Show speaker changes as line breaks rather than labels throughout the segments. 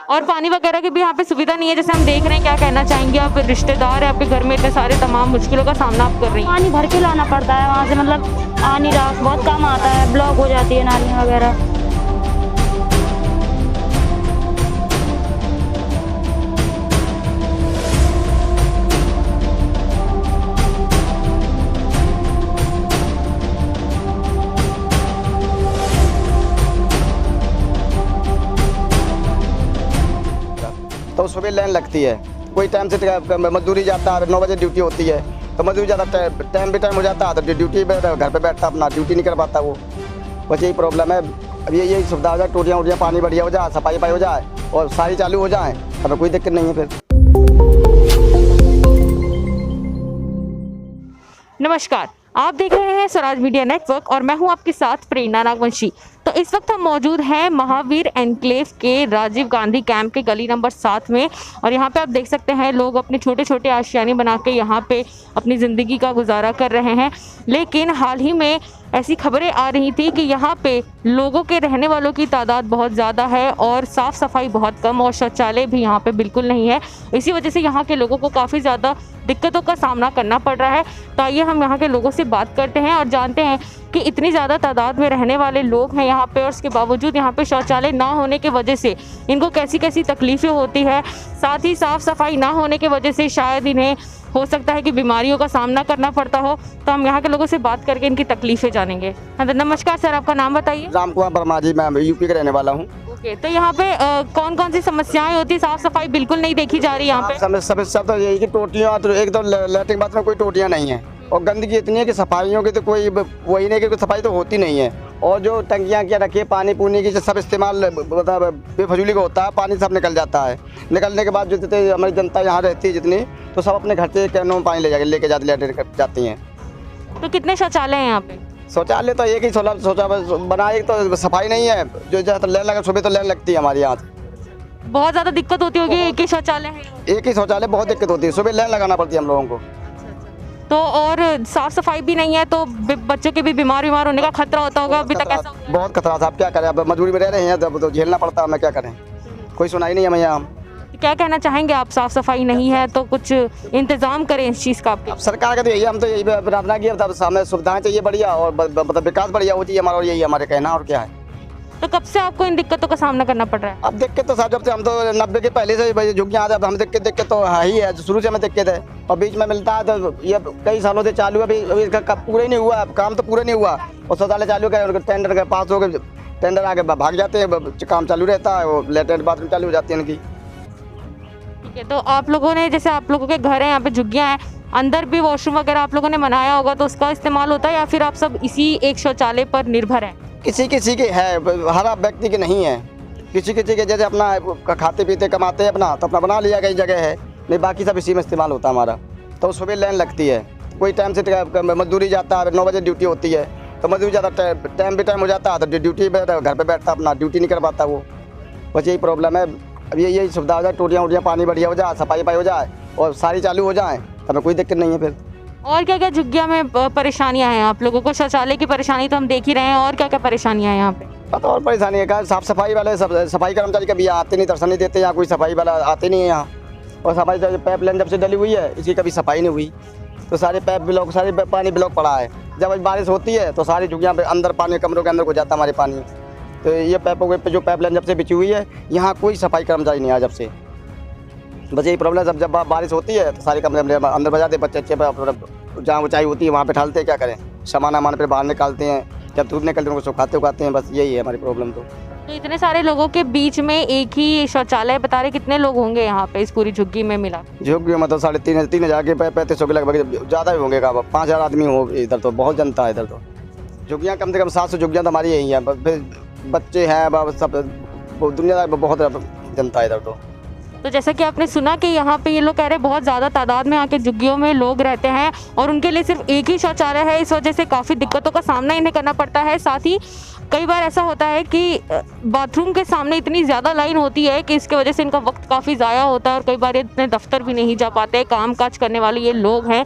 और पानी वगैरह की भी यहाँ पे सुविधा नहीं है जैसे हम देख रहे हैं। क्या कहना चाहेंगे आप? रिश्तेदार है आपके घर में, इतने सारे तमाम मुश्किलों का सामना आप कर रही हैं।
पानी भर के लाना पड़ता है वहाँ से, मतलब आ नहीं रहा, बहुत कम आता है, ब्लॉक हो जाती है नालियाँ वगैरह।
तो सुबह लाइन लगती है, कोई टाइम से मजदूरी जाता है, 9 बजे ड्यूटी होती है तो मजदूरी जाता, टाइम भी टाइम हो जाता है तो ड्यूटी पे घर पे बैठता अपना ड्यूटी नहीं कर पाता वो। बस यही प्रॉब्लम है। अब यही सुविधा हो जाए, टोटियाँ वोटियाँ पानी बढ़िया हो जाए, सफाई हो जाए और सारी चालू हो जाए, हमें कोई दिक्कत नहीं है फिर।
नमस्कार, आप देख रहे हैं स्वराज मीडिया नेटवर्क और मैं हूं आपके साथ प्रेरणा नागवंशी। तो इस वक्त हम मौजूद हैं महावीर एनक्लेव के राजीव गांधी कैंप के गली नंबर 7 में और यहाँ पे आप देख सकते हैं लोग अपने छोटे छोटे आशियाने बना के यहाँ पे अपनी ज़िंदगी का गुजारा कर रहे हैं। लेकिन हाल ही में ऐसी खबरें आ रही थी कि यहाँ पे लोगों के रहने वालों की तादाद बहुत ज़्यादा है और साफ़ सफाई बहुत कम और शौचालय भी यहाँ पे बिल्कुल नहीं है। इसी वजह से यहाँ के लोगों को काफ़ी ज़्यादा दिक्कतों का सामना करना पड़ रहा है। तो आइए हम यहाँ के लोगों से बात करते हैं और जानते हैं कि इतनी ज़्यादा तादाद में रहने वाले लोग हैं यहाँ पे और उसके बावजूद यहाँ पे शौचालय ना होने की वजह से इनको कैसी कैसी तकलीफ़ें होती है। साथ ही साफ़ सफाई ना होने की वजह से शायद इन्हें हो सकता है कि बीमारियों का सामना करना पड़ता हो। तो हम यहाँ के लोगों से बात करके इनकी तकलीफ़ें जानेंगे। हाँ तो नमस्कार सर, आपका नाम बताइए।
राम कुमार वर्मा जी, मैं यूपी का रहने वाला हूँ।
ओके, तो यहाँ पे कौन कौन सी समस्याएं होती है? साफ़ सफाई बिल्कुल नहीं देखी जा रही यहाँ पे।
समस्या तो यही कि टोटियाँ तो एक तो लैट्रिन बाथरूम कोई टोटियाँ नहीं है और गंदगी इतनी है कि सफाइयों की तो कोई वही नहीं कि सफाई तो होती नहीं है। और जो टंकियाँ क्या रखी है पानी पूनी की सब इस्तेमाल मतलब बेफजूली का होता है, पानी सब निकल जाता है। निकलने के बाद जो जितने हमारी जनता यहाँ रहती है जितनी, तो सब अपने घर से कैनों में पानी लेके जाती हैं।
तो कितने शौचालय हैं यहाँ पे?
शौचालय तो एक ही शौचालय बना, एक तो सफाई नहीं है। जो जैसे लाइन लगा सुबह तो लाइन लगती है हमारे यहाँ।
बहुत ज़्यादा दिक्कत होती होगी, एक ही शौचालय है?
एक ही शौचालय, बहुत दिक्कत होती है, सुबह लाइन लगाना पड़ती है हम लोगों को।
तो और साफ सफाई भी नहीं है तो बच्चों के भी बीमार होने का खतरा होता होगा। अभी तक ऐसा
बहुत खतरा था। अब क्या करें, अब मजबूरी में रह रहे हैं तो झेलना पड़ता है। मैं क्या करें, कोई सुनाई नहीं है। यहाँ
क्या कहना चाहेंगे आप? साफ सफाई नहीं है तो कुछ इंतजाम करें इस चीज़ का।
अब सरकार का तो यही, हम तो यही प्रार्थना की, अब हमें सुविधाएं चाहिए बढ़िया और मतलब विकास बढ़िया हो चाहिए हमारा, और यही हमारे कहना। और क्या है,
तो कब से आपको इन दिक्कतों का सामना करना पड़ रहा है?
अब दिक्कत तो साहब जब से हम तो 90 के पहले से झुग्गियाँ आते, अब हम दिक्कत तो है ही है, शुरू से हमें दिक्कत है और बीच में मिलता है तो ये कई सालों से चालू है। अभी इसका पूरा ही नहीं हुआ, काम तो पूरा नहीं हुआ और शौचालय चालू कर टेंडर के पास हो गए, टेंडर आके भाग जाते हैं, काम चालू रहता है और लैट्रिन बाथरूम चालू हो जाती है इनकी।
ठीक है, तो आप लोगों ने, जैसे आप लोगों के घर हैं यहाँ पे झुग्गियाँ हैं, अंदर भी वॉशरूम वगैरह आप लोगों ने बनाया होगा तो उसका इस्तेमाल होता है या फिर आप सब इसी एक शौचालय पर निर्भर हैं?
किसी किसी के है, हर व्यक्ति के नहीं है। किसी किसी के जैसे अपना खाते पीते कमाते हैं अपना तो अपना बना लिया, कई जगह है, नहीं बाकी सब इसी में इस्तेमाल होता है हमारा। तो सुबह लाइन लगती है, कोई टाइम से मजदूरी जाता है, 9 बजे ड्यूटी होती है तो मजदूरी जाता, टाइम भी टाइम हो जाता है तो ड्यूटी पे घर पे बैठता अपना ड्यूटी नहीं कर पाता वो। बस यही प्रॉब्लम है। अब यही सुविधा हो जाए, टोटियाँ वोटियाँ पानी बढ़िया हो जाए, सफाई हो जाए और सारी चालू हो जाए, हमें कोई दिक्कत नहीं है फिर।
और क्या क्या झुग्गियाँ में परेशानियाँ हैं आप लोगों को? शौचालय की परेशानी तो हम देख ही रहे हैं, और क्या क्या परेशानियाँ हैं यहाँ पे?
पता और परेशानी है क्या, साफ सफाई वाले सफाई कर्मचारी कभी आते नहीं, दर्शन नहीं देते, यहाँ कोई सफाई वाला आते नहीं है यहाँ। और सफाई पाइप लाइन जब से डली हुई है इसकी कभी सफाई नहीं हुई, तो सारे पाइप ब्लॉक, सारे पानी ब्लॉक पड़ा है। जब बारिश होती है तो सारी झुग्गियाँ पे अंदर पानी, कमरों के अंदर घुस जाता हमारे पानी। तो ये पाइपों पे जो पाइप लाइन जब से बिछी हुई है यहाँ कोई सफाई कर्मचारी नहीं आया जब से। बस यही प्रॉब्लम है, जब बारिश होती है तो सारे कमरे अंदर बजाते, बच्चे जहाँ ऊंचाई होती है वहाँ पे ढालते हैं, क्या करें, सामान पे बाहर निकालते हैं, जब धूप निकलते हैं उनको सुखाते उगाते हैं। बस यही है हमारी प्रॉब्लम। तो
इतने सारे लोगों के बीच में एक ही शौचालय बता रहे, कितने लोग होंगे यहाँ पे इस पूरी झुग्गी में मिला? झुग्गी
मतलब 3,500 के 3500 के लगभग, ज़्यादा ही होंगे, 5,000 आदमी हो इधर, तो बहुत जनता है इधर। तो झुग्गियाँ कम से कम 700 झुग्गियाँ तो हमारी यही हैं, फिर बच्चे हैं सब, दुनिया बहुत जनता है इधर। तो
तो जैसा कि आपने सुना कि यहाँ पे ये लोग कह रहे हैं बहुत ज़्यादा तादाद में यहाँ के झुग्गियों में लोग रहते हैं और उनके लिए सिर्फ एक ही शौचालय है। इस वजह से काफ़ी दिक्कतों का सामना इन्हें करना पड़ता है। साथ ही कई बार ऐसा होता है कि बाथरूम के सामने इतनी ज़्यादा लाइन होती है कि इसके वजह से इनका वक्त काफ़ी ज़ाया होता है और कई बार ये इतने दफ्तर भी नहीं जा पाते। काम काज करने वाले ये लोग हैं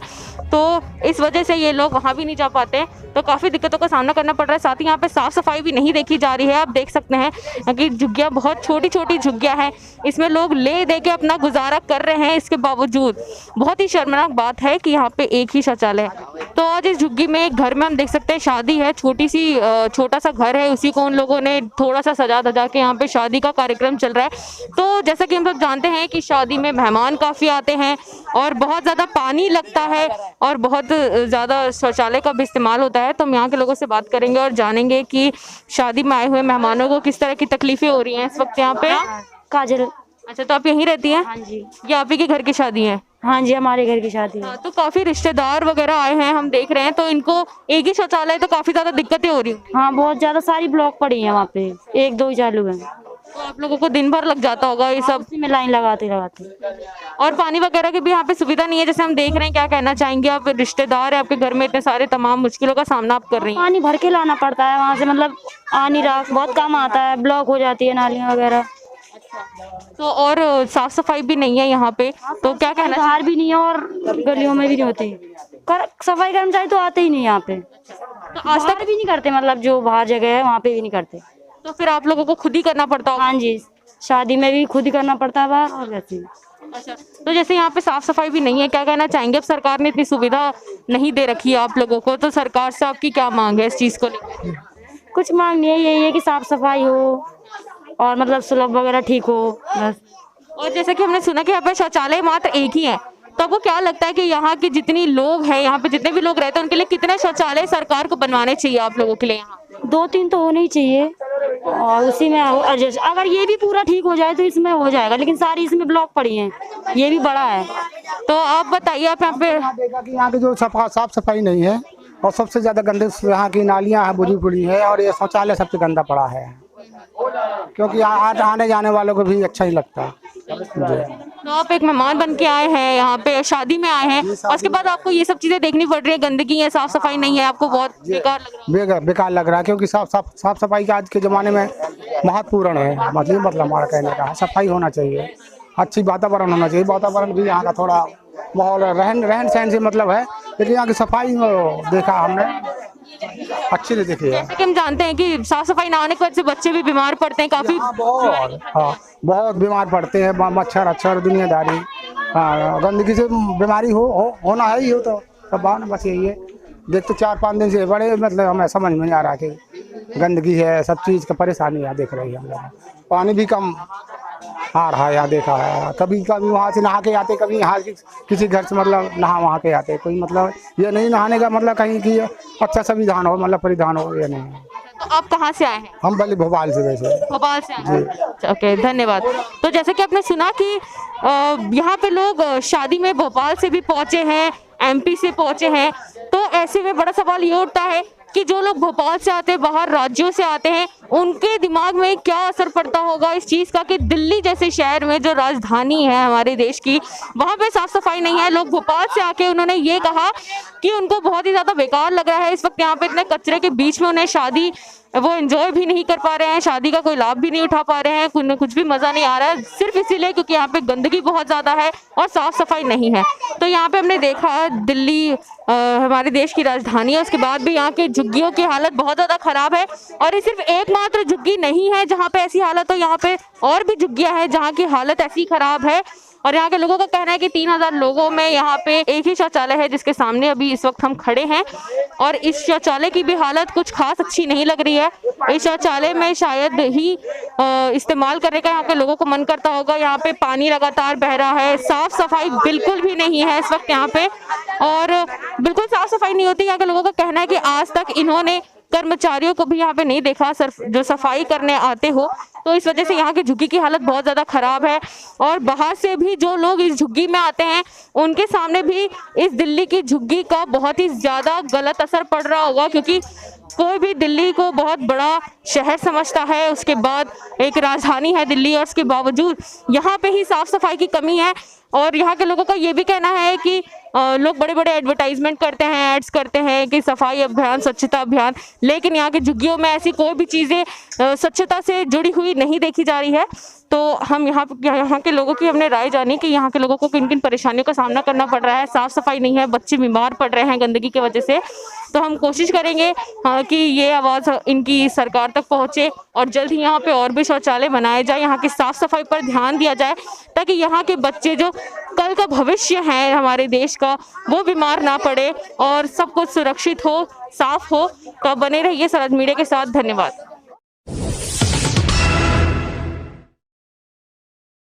तो इस वजह से ये लोग वहाँ भी नहीं जा पाते, तो काफ़ी दिक्कतों का सामना करना पड़ रहा है। साथ ही यहाँ पे साफ़ सफाई भी नहीं देखी जा रही है। आप देख सकते हैं कि झुग्गियाँ बहुत छोटी छोटी झुग्गियाँ हैं, इसमें लोग ले दे के अपना गुजारा कर रहे हैं। इसके बावजूद बहुत ही शर्मनाक बात है कि यहाँ पे एक ही शौचालय है। तो आज इस झुग्गी में एक घर में हम देख सकते हैं शादी है, छोटा सा घर है, उसी को उन लोगों ने थोड़ा सा सजा धजा के यहाँ पे शादी का कार्यक्रम चल रहा है। तो जैसा कि हम सब जानते हैं कि शादी में मेहमान काफ़ी आते हैं और बहुत ज़्यादा पानी लगता है और बहुत ज़्यादा शौचालय का भी इस्तेमाल होता है। तो हम यहाँ के लोगों से बात करेंगे और जानेंगे कि शादी में आए हुए मेहमानों को किस तरह की तकलीफें हो रही हैं इस वक्त यहाँ पे।
काजल।
अच्छा, तो आप यहीं रहती हैं?
हाँ जी।
ये आप ही के घर की शादी है?
हाँ जी, हमारे घर की शादी है।
तो काफ़ी रिश्तेदार वगैरह आए हैं, हम देख रहे हैं, तो इनको एक ही शौचालय तो काफ़ी ज़्यादा दिक्कतें हो रही हैं।
हाँ, बहुत ज़्यादा सारी ब्लॉक पड़ी हैं वहाँ पे, एक दो ही चालू हैं।
तो आप लोगों को दिन भर लग जाता होगा ये सब
में लाइन लगाते।
और पानी वगैरह की भी यहाँ पे सुविधा नहीं है जैसे हम देख रहे हैं। क्या कहना चाहेंगे आप? रिश्तेदार है आपके घर में, इतने सारे तमाम मुश्किलों का सामना आप कर रही हैं।
पानी भर के लाना पड़ता है वहाँ से, मतलब आ नहीं रहा, बहुत कम आता है, ब्लॉक हो जाती है नालियाँ वगैरह।
तो और साफ सफाई भी नहीं है यहाँ पे, तो क्या कहना?
बाहर भी नहीं है और गलियों में भी नहीं होती। सफाई कर्मचारी तो आते ही नहीं यहाँ पे,
तो आज तक
भी नहीं करते, मतलब जो बाहर जगह है वहाँ पे भी नहीं करते।
तो फिर आप लोगों को खुद ही करना पड़ता होगा?
हाँ जी, शादी में भी खुद ही करना पड़ता है बाहर और वैसे ही।
अच्छा, तो जैसे यहाँ पे साफ सफाई भी नहीं है, क्या कहना चाहेंगे? अब सरकार ने इतनी सुविधा नहीं दे रखी है आप लोगों को, तो सरकार से आपकी क्या मांग है इस चीज़ को लेकर?
कुछ मांग नहीं है, यही है कि साफ सफाई हो और मतलब सुलभ वगैरह ठीक हो बस।
और जैसे कि हमने सुना कि यहाँ पे शौचालय मात्र एक ही है, तो आपको क्या लगता है कि यहाँ के जितनी लोग हैं, यहाँ पे जितने भी लोग रहते हैं, उनके लिए कितने शौचालय सरकार को बनवाने चाहिए आप लोगों के लिए? यहाँ
2-3 तो होने ही चाहिए और उसी में एडजस्ट, अगर ये भी पूरा ठीक हो जाए तो इसमें हो जाएगा, लेकिन सारी इसमें ब्लॉक पड़ी हैं, ये भी बड़ा है।
तो आप बताइए, आप यहाँ पे
देखा कि यहाँ की जो साफ सफाई नहीं है और सबसे ज्यादा गंदे यहाँ की नालियाँ है, बुरी बुरी है और ये शौचालय सबसे गंदा पड़ा है, क्योंकि आने जाने वालों को भी अच्छा ही लगता है।
तो आप एक मेहमान बन के आए हैं यहाँ पे, शादी में आए हैं, और उसके बाद आपको ये सब चीजें देखनी पड़ रही है, गंदगी है, साफ सफाई नहीं है, आपको बहुत बेकार लग रहा है?
बेकार लग रहा है, क्योंकि साफ सफाई का आज के ज़माने में महत्वपूर्ण है। मतलब हमारा कहने का सफाई होना चाहिए, अच्छी वातावरण होना चाहिए। वातावरण भी यहाँ का थोड़ा माहौल रहन सहन से मतलब है, लेकिन यहाँ की सफाई देखा हमने अच्छी नहीं देखी है।
जैसे कि हम जानते हैं कि साफ सफाई ना होने की वजह से बच्चे भी बीमार पड़ते हैं काफी।
बहुत बीमार पड़ते हैं, मच्छर अच्छर दुनियादारी। हाँ, गंदगी से बीमारी होना है ही हो, तो सब बात बस यही है। देख तो 4-5 दिन से बड़े मतलब हमें समझ में नहीं आ रहा कि गंदगी है, सब चीज़ का परेशानी यहाँ देख रही है हम लोग। पानी भी कम आ रहा है यहाँ देखा है, कभी वहाँ से नहा के आते, कभी यहाँ किसी घर से मतलब वहाँ के आते। कोई मतलब ये नहीं नहाने का मतलब कहीं की अच्छा संविधान हो, मतलब परिधान हो, ये नहीं।
तो आप कहाँ से आए हैं?
हम भले भोपाल से, वैसे
भोपाल से आए हैं। ओके, धन्यवाद। तो जैसे कि आपने सुना कि यहाँ पे लोग शादी में भोपाल से भी पहुँचे हैं, MP से पहुँचे हैं, तो ऐसे में बड़ा सवाल ये उठता है कि जो लोग भोपाल से आते हैं, बाहर राज्यों से आते हैं, उनके दिमाग में क्या असर पड़ता होगा इस चीज़ का कि दिल्ली जैसे शहर में, जो राजधानी है हमारे देश की, वहाँ पे साफ सफाई नहीं है। लोग भोपाल से आके उन्होंने ये कहा कि उनको बहुत ही ज़्यादा बेकार लग रहा है इस वक्त यहाँ पे इतने कचरे के बीच में उन्हें शादी वो एंजॉय भी नहीं कर पा रहे हैं, शादी का कोई लाभ भी नहीं उठा पा रहे हैं, कुछ भी मज़ा नहीं आ रहा है, सिर्फ इसीलिए क्योंकि यहाँ पे गंदगी बहुत ज़्यादा है और साफ़ सफाई नहीं है। तो यहाँ पे हमने देखा दिल्ली हमारे देश की राजधानी है, उसके बाद भी यहाँ के झुग्गियों की हालत बहुत ज़्यादा ख़राब है। और ये सिर्फ एकमात्र झुग्गी नहीं है जहाँ पे ऐसी हालत हो, यहाँ पे और भी झुग्गियाँ हैं जहाँ की हालत ऐसी ख़राब है। और यहाँ के लोगों का कहना है कि 3000 लोगों में यहाँ पे एक ही शौचालय है जिसके सामने अभी इस वक्त हम खड़े हैं, और इस शौचालय की भी हालत कुछ खास अच्छी नहीं लग रही है। इस शौचालय में शायद ही इस्तेमाल करने का यहाँ के लोगों को मन करता होगा। यहाँ पे पानी लगातार बह रहा है, साफ सफाई बिल्कुल भी नहीं है इस वक्त यहाँ पे, और बिल्कुल साफ सफाई नहीं होती। यहाँ के लोगों का कहना है कि आज तक इन्होंने कर्मचारियों को भी यहाँ पे नहीं देखा सिर्फ जो सफाई करने आते हो, तो इस वजह से यहाँ की झुग्गी की हालत बहुत ज़्यादा ख़राब है। और बाहर से भी जो लोग इस झुग्गी में आते हैं उनके सामने भी इस दिल्ली की झुग्गी का बहुत ही ज़्यादा गलत असर पड़ रहा होगा, क्योंकि कोई भी दिल्ली को बहुत बड़ा शहर समझता है, उसके बाद एक राजधानी है दिल्ली, और उसके बावजूद यहाँ पे ही साफ सफाई की कमी है। और यहाँ के लोगों का ये भी कहना है कि लोग बड़े बड़े एडवर्टाइजमेंट करते हैं, एड्स करते हैं कि सफाई अभियान, स्वच्छता अभियान, लेकिन यहाँ के झुग्गियों में ऐसी कोई भी चीज़ें स्वच्छता से जुड़ी हुई नहीं देखी जा रही है। तो हम यहाँ के लोगों की हमने राय जानी कि यहाँ के लोगों को किन किन परेशानियों का सामना करना पड़ रहा है। साफ़ सफाई नहीं है, बच्चे बीमार पड़ रहे हैं गंदगी की वजह से। तो हम कोशिश करेंगे कि ये आवाज़ इनकी सरकार तक पहुँचे और जल्द ही यहाँ पे और भी शौचालय बनाए जाए, यहाँ की साफ़ सफाई पर ध्यान दिया जाए, ताकि यहाँ के बच्चे जो कल का भविष्य है हमारे देश का, वो बीमार ना पड़े और सब कुछ सुरक्षित हो, साफ हो। तो आप बने रहिए स्वराज मीडिया के साथ। धन्यवाद।